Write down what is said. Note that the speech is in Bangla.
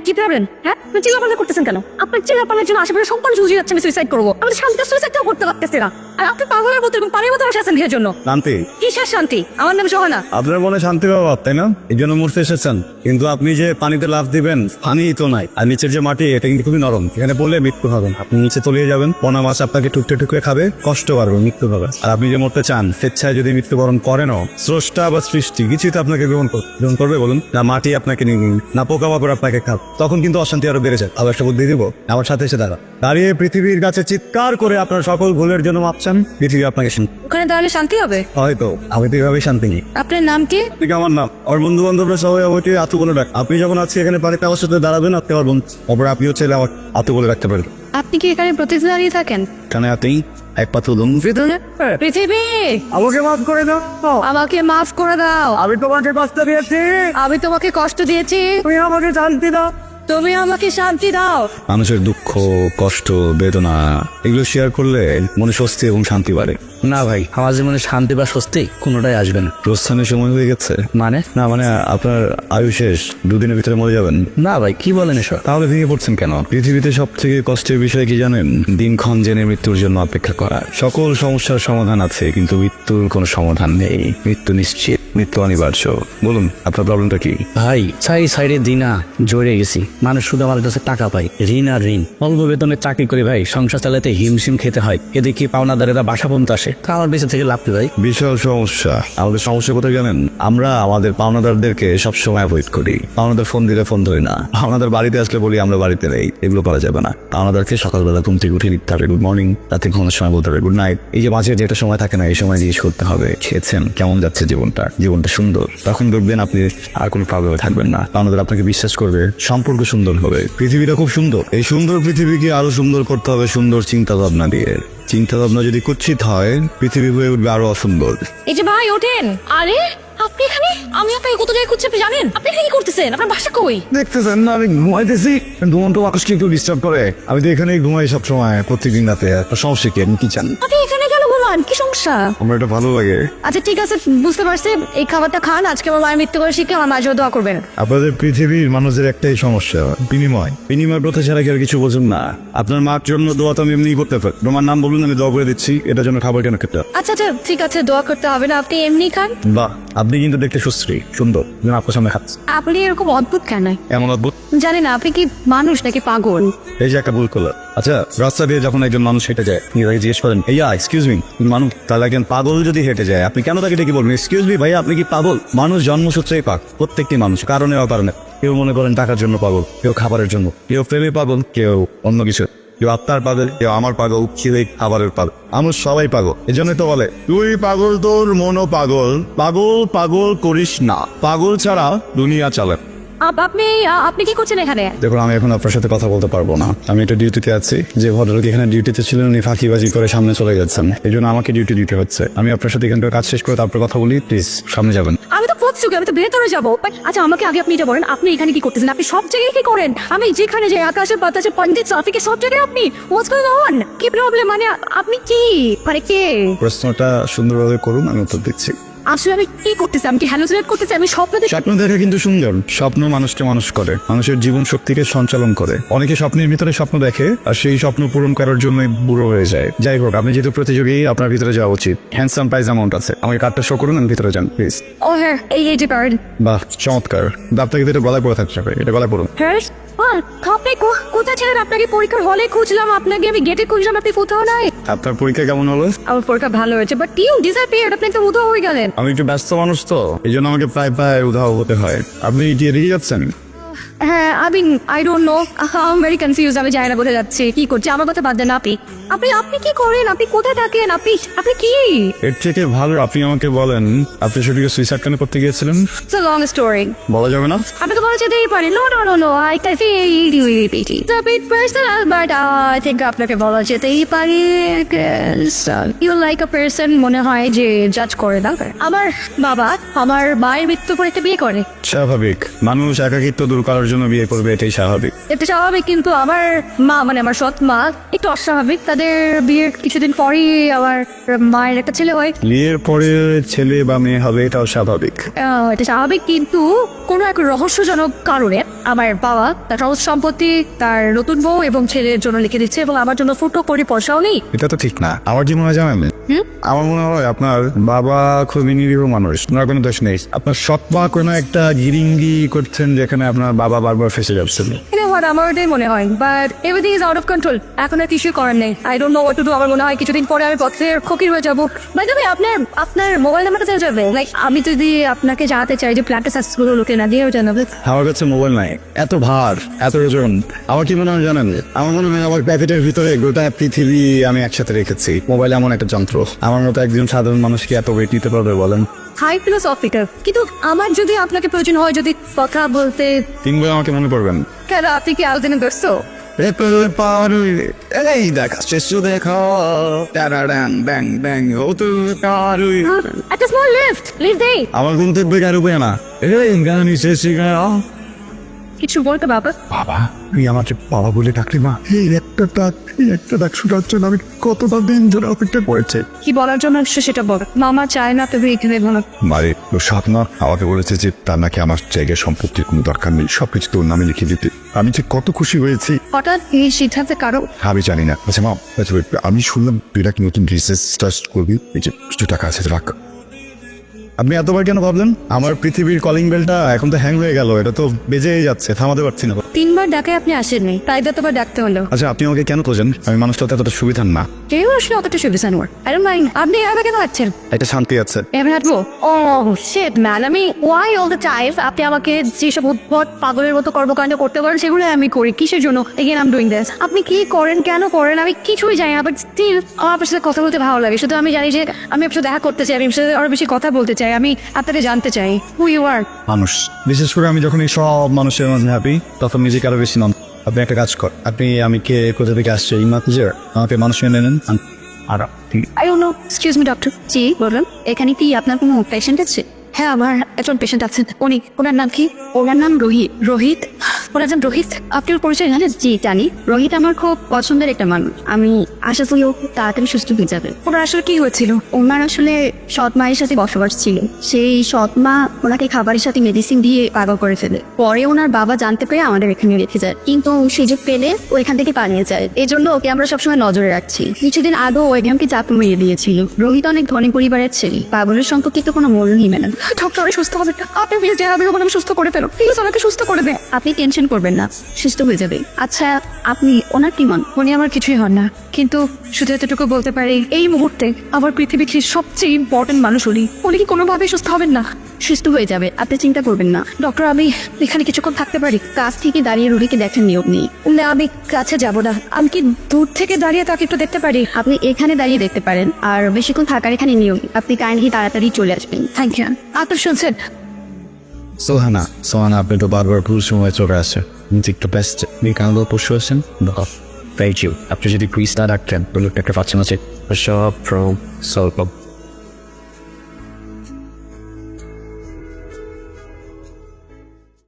কি প্রবলেম? হ্যাঁ, আপনি চিল্লাপাল্লা করতেছেন কেন? আপনার চিল্লাপাল্লার জন্য আশেপাশে সব মানুষ বুঝে যাচ্ছে আমি সুইসাইড করবো। আমি শান্তিতে সুইসাইডটাও করতে পারতেছি না। আর আপনি পাগলের মতো এবং পানির মতো আছেন কিসের জন্য? শান্তি, কিসের শান্তি? আমার নাম সোহানা। আপনার মনে শান্তি পাওয়া তাই না? এই জন্য মরতে এসেছেন। কিন্তু আপনি যে পানিতে লাফ দিবেন, পানি তো নাই, আর নিচের যে মাটি এটা কিন্তু খুবই নরম, এখানে পড়লে মৃত্যু হবে। আপনি নিচে তলিয়ে যাবেন, পোনা মাছ আপনাকে টুকটে টুকরে খাবে, কষ্ট পারবে, মৃত্যু হবে। আর আপনি যে মরতে চান, স্বেচ্ছায় যদি মৃত্যুবরণ করেনও, স্রষ্টা বা সৃষ্টি কিছুই তো আপনাকে গ্রহণ করবে বলুন? না মাটি আপনাকে নিয়ে, না পোকা মাকড় আপনাকে খাব, তখন কিন্তু অশান্তি আরো বেড়ে যায়। আবার একটা বুদ্ধি দিব, আমার সাথে এসে দাঁড়িয়ে পৃথিবীর কাছে চিৎকার করে আপনার সকল ভুলের জন্য মাপ চান, পৃথিবী আপনাকে ওখানে তাহলে শান্তি হবে? হয়তো। আমি তো এভাবেই শান্তি নেই। আপনার নাম কি? আমার নাম, আমার বন্ধু বান্ধবরা সবাই আমাকে আতু বলে ডাক। আপনি যখন আজকে এখানে পানিতে আমার সাথে দাঁড়াবেন, আপনি আমার বন্ধু, অপর আপনিও চাইলে আমার আতু বলে রাখতে পারেন। আপনি কি এখানে প্রতিদিন দাঁড়িয়ে থাকেন? এখানে আপনি এক পাতু পৃথিবী, আমাকে মাফ করে দাও। আমাকে মাফ করে দাও। আমি তোমাকে কষ্ট দিয়েছি, আমি তোমাকে কষ্ট দিয়েছি, তুমি আমাকে শান্তি দাও। তুমি আমাকে শান্তি দাও। মানুষের দুঃখ, কষ্ট, বেদনা এগুলো শেয়ার করলে মনে স্বস্তি এবং শান্তি বাড়ে। না ভাই, আমার জীবনে শান্তি বা স্বস্তি কোনোটাই আসবে না। প্রস্থানের সময় হয়ে গেছে। মানে? না মানে আপনার আয়ু শেষ, দুদিনের ভিতরে মরে যাবেন। না ভাই, কি বলেন এসব? তাহলে ভেঙে পড়ছেন কেন? পৃথিবীতে সব থেকে কষ্টের বিষয় কি জানেন? দিনক্ষণ জেনে মৃত্যুর জন্য অপেক্ষা করা। সকল সমস্যার সমাধান আছে, কিন্তু মৃত্যুর কোনো সমাধান নেই। মৃত্যু নিশ্চিত, মৃত্যু অনিবার্য। বলুন আপনার প্রবলেমটা কি? ভাই, সাইডে দিনা জড়ে গেছি। মানুষ শুধু আমার কাছে টাকা পায়, ঋণ আর ঋণ। অল্প বেতনে চাকরি করে ভাই সংসার চালাতে হিমশিম খেতে হয়। এদিকে পাওনাদারেরা বাসা পর্যন্ত আসে। আমার বেঁচে থেকে লাভ কি ভাই? বিশাল সমস্যা। আমাদের সমস্যা কোথায় জানেন? আমরা আমাদের পাওনাদারদেরকে সবসময় অ্যাভয়েড করি। পাওনাদার ফোন দিলে ফোন ধরি না। পাওনাদার বাড়িতে আসলে বলি আমরা বাড়িতে নেই। এগুলো করা যাবে না। পাওনাদারকে সকালবেলা ঘুম থেকে উঠে দিতে হবে গুড মর্নিং, রাতে ঘুমানোর সময় বলতে হবে গুড নাইট। এই যে মাঝে যেটা সময় থাকে না, এই সময় জিজ্ঞেস করতে হবে খেয়েছেন, কেমন যাচ্ছে জীবনটা সুন্দর। তখন দেখবেন আপনি আর কোনো প্রবলেমে থাকবেন না। পাওনাদার আপনাকে বিশ্বাস করবে, সম্পর্ক সুন্দর হবে। পৃথিবীটা খুব সুন্দর। এই সুন্দর পৃথিবীকে আরো সুন্দর করতে হবে সুন্দর চিন্তা ভাবনা দিয়ে। চিন্তা ভাবনা যদি কুৎসিত হয়, পৃথিবী হয়ে উঠবে আরো অসুন্দর। এই যে ভাই ওঠেন। আরে আপনি এখানে? আমি আপনাকে কত জায়গায় খুঁজছি, আপনি জানেন? আপনি এখানে কি করতেছেন? আপনার বাসা কই? দেখতেছেন না আমি ঘুমাইতেছি। ঘুমন্ত আকাশকে একটু ডিস্টার্ব করে। আমি তো এখানেই ঘুমাই সব সময়, প্রত্যেকদিন রাতে। সমস্যা কি? আপনি কি চান? আপনি এখানে কেন ঘুমান? কি সমস্যা? আমার এটা ভালো লাগে। আচ্ছা ঠিক আছে, বুঝতে পারছি। এই খাবারটা খান, আজকে আমার মায়ের মৃত্যু করে শিখে আমার মায়ের জন্য দোয়া করবেন। আপনাদের পৃথিবীর মানুষের একটাই সমস্যা, বিনিময় প্রথা ছাড়া কি আর কিছু বোঝেন না। আপনার মার জন্য দোয়া তো আমি এমনিই করতে পারি। তোমার নাম বলুন, আমি দোয়া করে দিচ্ছি। এটার জন্য খাবার কেন খেতে? আচ্ছা আচ্ছা ঠিক আছে, দোয়া করতে হবে না, আপনি এমনি খান। বাহ, আপনি কিন্তু দেখতে সুশ্রী, সুন্দর। আপনার সামনে খাচ্ছি। আপনি এরকম অদ্ভুত কেন? এমন অদ্ভুত? জানি না, আপনি কি মানুষ নাকি পাগল? এই যে একটা ভুল করলো। আচ্ছা, রাস্তা দিয়ে যখন একজন মানুষ হেঁটে যায়, নিজেকে জিজ্ঞেস করেন এইয়া এক্সকিউজ মি, মানুষ? তাহলে একজন পাগল যদি হেঁটে যায়, আপনি কেন তাকে ডেকে বলবেন এক্সকিউজ মি ভাইয়া আপনি কি পাগল? মানুষ জন্মসূত্রেই পাক, প্রত্যেকটি মানুষ, কারণে অকারণে। কেউ মনে করেন টাকার জন্য পাগল, কেউ খাবারের জন্য, কেউ প্রেমে পাগল, কেউ অন্য কিছু, কেউ আত্মার পাগল, কেউ আমার পাগল, কেউ খাবারের পাগল। আমরা সবাই পাগল। এজন্যই তো বলে তুই পাগল, তোর মনও পাগল, পাগল পাগল করিস না, পাগল ছাড়া দুনিয়া চলে। আপনি কি করছেন এখানে? দেখুন, আমি এখন আপনার সাথে কথা বলতে পারবো না। আমি একটা ডিউটিতে আছি। যে ভদ্রলোক এখানে ডিউটিতে ছিলেন, উনি ফাঁকিবাজি করে সামনে চলে যাচ্ছেন। এই জন্য আমাকে ডিউটি দিতে হচ্ছে। আমি আপনার সাথে এখানকার কাজ শেষ করে তারপর কথা বলি। প্লিজ সামনে যাবেন। আমি তো প্রতিযোগী, আমি তো ভেতরে যাবো। আচ্ছা আমাকে আগে আপনি এটা বলেন, আপনি এখানে কি করতেছেন? আপনি সব জায়গায় কি করেন? আমি যেখানে যাই, আকাশে বাতাসে পন্ডিত ট্রাফিকে, সব জায়গায় আপনি। হোয়াটস গোইং অন? কি প্রবলেম? মানে আপনি কি মানে কে? প্রশ্নটা সুন্দরভাবে করুন, আমি উত্তর দিচ্ছি। আসলে আমি কি করতেছি? আমি কি হ্যালুসিনেট করতেছি? আমি স্বপ্ন দেখি। স্বপ্ন দেখা কিন্তু সুন্দর। স্বপ্ন মানুষকে মানুষ করে, মানুষের জীবন শক্তিকে সঞ্চালন করে। অনেকে স্বপ্নের ভিতরে স্বপ্ন দেখে আর সেই স্বপ্ন পূরণ করার জন্য বুড়ো হয়ে যায়। যাই হোক, আপনি যেহেতু প্রতিযোগী, আপনার ভিতরে যাওয়া উচিত। হ্যান্ডসাম প্রাইজ অ্যামাউন্ট আছে। আমাকে কার্ডটা শো করুন, আমি ভিতরে যান প্লিজ। ও হ্যাঁ, এই যে কার্ড। বাহ, চমৎকার। আপনাকে এটা গলায় পড়ে থাকতে হবে, এটা গলায় পড়ুন। হ্যাঁ, আপনি কোথায় ছিলেন? আপনাকে পরীক্ষার হলে খুঁজলাম, আপনাকে আমি গেটে খুঁজলাম, আপনি কোথাও নাই। আপনার পরীক্ষা কেমন হলো? আমার পরীক্ষা ভালো হয়েছে, বাট ইউ ডিসঅ্যাপিয়ার্ড। আপনি তো উধাও হয়ে গেলেন। আমি একটু ব্যস্ত মানুষ তো, এই জন্য আমাকে প্রায় প্রায় উধাও হতে হয়। আপনি এটি এড়িয়ে যাচ্ছেন। হ্যাঁ, I don't no, I very confuse. আমি জানি না কোথায় যাচ্ছি, কি করছি। আমার কথা বাদ দেন। আপনি কি করেন? আপনি কোথায় থাকেন? আপনি কি? এর থেকে ভালো আপনি আমাকে বলেন, আপনি সেটিকে সুইসাইড কেন করতে গিয়েছিলেন? It's a long story. বলা যাবে না? আপনি তো বলা যেতেই পারে। No, I can feel you repeating. It's a bit personal, but I think আপনাকে বলা যেতেই পারে। ইউ লাইক আ পারসন, মনে হয় যে জাজ করে না। আমার বাবা আমার মায়ের মৃত্যু করে একটা বিয়ে করে। স্বাভাবিক, মানুষ একাকিত্ব দূর করার জন্য বিয়ে করবে, এটাই স্বাভাবিক। এটা স্বাভাবিক, কিন্তু আমার মা মানে আমার সৎ মা একটু অস্বাভাবিক। তাদের বিয়ের কিছুদিন পরই আমার মায়ের একটা ছেলে হয়। বিয়ের পরে ছেলে বা মেয়ে হবে, এটাও স্বাভাবিক। এটা স্বাভাবিক, কিন্তু কোনো এক রহস্যজনক কারণে আমার বাবা তার সমস্ত সম্পত্তি তার নতুন বউ এবং ছেলের জন্য লিখে দিচ্ছে এবং আমার জন্য ফুটো করে পয়সাও নেই। এটা তো ঠিক না। আমার কি মনে হয় জানেন, আমার মনে হয় আপনার বাবা খুবই নিরীহ মানুষ, ওনার কোনো দোষ নেই। আপনার সৎ মা কোনো একটা গিরিঙ্গি করছেন যেখানে আপনার বাবা বারবার ফেসে যাচ্ছেন। আমার ওটাই মনে হয়, but everything is out of control. এখন আর কিছুই করার নেই। I don't know what to do. আমার মনে হয় কিছুদিন পরে আমি পথের ফকির হয়ে যাবো। বাই দ্য ওয়ে, আপনার মোবাইল নাম্বারটা চাই যাবে। লাইক আমি যদি আপনাকে জানাতে চাই যে প্ল্যানটা সাকসেসফুল হলো কিনা, দিয়ে জানাবে। আমার কাছে মোবাইল নাই, এত ভার, এত ওজন। আমার কি মনে হয় জানেন, আমার মনে হয় আমার প্যাকেটের ভিতরে গোটা পৃথিবী আমি একসাথে রেখেছি। মোবাইল এমন একটা যন্ত্র, আমার মতো একজন সাধারণ মানুষকে এত ওয়েট নিতে পারবে বলেন? হাই ফিলোসফিক্যাল, কিন্তু আমার যদি আপনাকে প্রয়োজন হয়, যদি কথা বলতে, 3 বার আমাকে মনে করবেন। কেন আপনি কি আলোচনা ব্যস্ত? এই দেখা শেষ দেখা ব্যাং ব্যাং ও তো পারুই। একটা স্মল লিফট দেই। আমার ঘুম থেকে বেকার উপায় না। এই গানি শেষ কিছু বলতে বাবা? বাবা, তুই আমাকে বাবা বলে ডাকলি মা? এই একটা ডাক শোনার জন্য আমি কতটা দিন ধরে অপেক্ষা করেছি। কি বলার জন্য আসছে সেটা বল। মামা চায় না তুমি এখানে বলো। মারে ও স্বপ্ন আমাকে বলেছে যে তার নাকি আমার জায়গায় সম্পত্তির কোনো দরকার নেই, সবকিছু তোর নামে লিখে দিতে। আমি যে কত খুশি হয়েছি। হঠাৎ এই সিদ্ধান্তে কারো? আমি জানি না। আচ্ছা মা, আমি শুনলাম তুই নাকি নতুন রিসার্চ ট্রাস্ট করবি, এই যে কিছু টাকা আছে রাখ। আপনি এতবার কেন ভাবলেন? আমার পৃথিবীর কলিং বেলটা এখন তো হ্যাং হয়ে গেল, এটা তো বেজেই যাচ্ছে, থামাতে পারছি না। 3 বার ডাকে আপনি আসেননি, তাই যতবার ডাকতে হলো। আচ্ছা আপনি আমাকে কেন খোঁজেন? আমি মানুষটা এতটা সুবিধার না। কেউ আসলে অতটা সুবিধা নোয়ার। I don't mind. আপনি এভাবে কেন আসছেন? একটা শান্তি আছে। এভাবে হাঁটবো? ও শিট ম্যান, আমি ওয়াই অল দ্য টাইম আপনি আমাকে যেসব উদ্ভট পাগলের মতো কর্মকাণ্ড করতে পারেন সেগুলো আমি করি। কিসের জন্য? Again I am doing this. আপনি কি করেন, কেন করেন, আমি কিছুই জানি না, বাট স্টিল আমার আপনার সাথে কথা বলতে ভালো লাগে। শুধু আমি জানি যে আমি আপনার সাথে দেখা করতে চাই, আমি আপনার সাথে আরো বেশি কথা বলতে চাই, আমি আপনাকে জানতে চাই হু ইউ আর। মানুষ, বিশেষ করে আমি যখন এই সব মানুষের মাঝে হ্যাপি, তখন নিজেকে আরো বেশি নন। আপনি একটা কাজ কর, আমি কে কোথা থেকে আসছে এই মাত্র আমাকে মানুষ মেনে নেন। আর I don't know. Excuse me doctor. জি বলুন। এখানে কি আপনার কোনো পেশেন্ট আছে? হ্যাঁ, আমার একজন পেশেন্ট আছেন। ওনার নাম কি? ওনার নাম রোহিত। রোহিত? ওনার নাম রোহিত? আপনি ওর পরিচয় জানেন? জি জানি। রোহিত আমার খুব পছন্দের একটা মানুষ। আমি আশা করি ও খুব তাড়াতাড়ি সুস্থ হয়ে যাবে। ওনার আসলে কি হয়েছিল? ওনার আসলে সৎ মায়ের সাথে বসবাস ছিল। সেই সৎ মা ওনাকে খাবারের সাথে মেডিসিন দিয়ে পাগল করে ফেলে। পরে ওনার বাবা জানতে পেরে আমাদের এখানে রেখে যায়, কিন্তু সুযোগ পেলে ও এখান থেকে পালিয়ে যায়। এই জন্য ওকে আমরা সবসময় নজরে রাখছি। কিছুদিন আগেও ও এখানকে চাপ মেরে দিয়েছিল। রোহিত অনেক ধনী পরিবারের ছেলে, পাগলের সম্পর্কে তো কোনো মূল্য নেই ম্যাডাম। ডক্টর সুস্থ হবে না, আপনি প্লিজ যেভাবে হোক সুস্থ করে ফেলো, প্লিজ ওনাকে সুস্থ করে দেন। আপনি টেনশন করবেন না, সুস্থ হয়ে যাবে। আচ্ছা আপনি ওনার কি মন? উনি আমার কিছুই হন না, কিন্তু শুধু এতটুকু বলতে পারি এই মুহূর্তে আমার পৃথিবীর সবচেয়ে ইম্পর্টেন্ট মানুষ উনি কি কোনোভাবেই সুস্থ হবেন না? সুস্থ হয়ে যাবে, আপনি চিন্তা করবেন না। ডক্টর আমি এখানে কিছুক্ষণ থাকতে পারি? কাছ থেকে দাঁড়িয়ে রোগীকে দেখার নিয়ম নেই। না আমি কাছে যাব না, আমি কি দূর থেকে দাঁড়িয়ে তাকে একটু দেখতে পারি? আপনি এখানে দাঁড়িয়ে দেখতে পারেন, আর বেশিক্ষণ থাকার এখানে নিয়ম। আপনি কাইন্ডলি তাড়াতাড়ি চলে আসবেন। Thank you. আপনি শুনছেন? সোহানা আপনি তো বারবার ভুল সময় চলে আসে। একটু বেস্ট কান্দ পশু আছেন। Thank you. আপনি যদি প্লিজ না রাখতেন, লোকটা একটা পাচ্ছেন আছে সব ফ্রম সল্প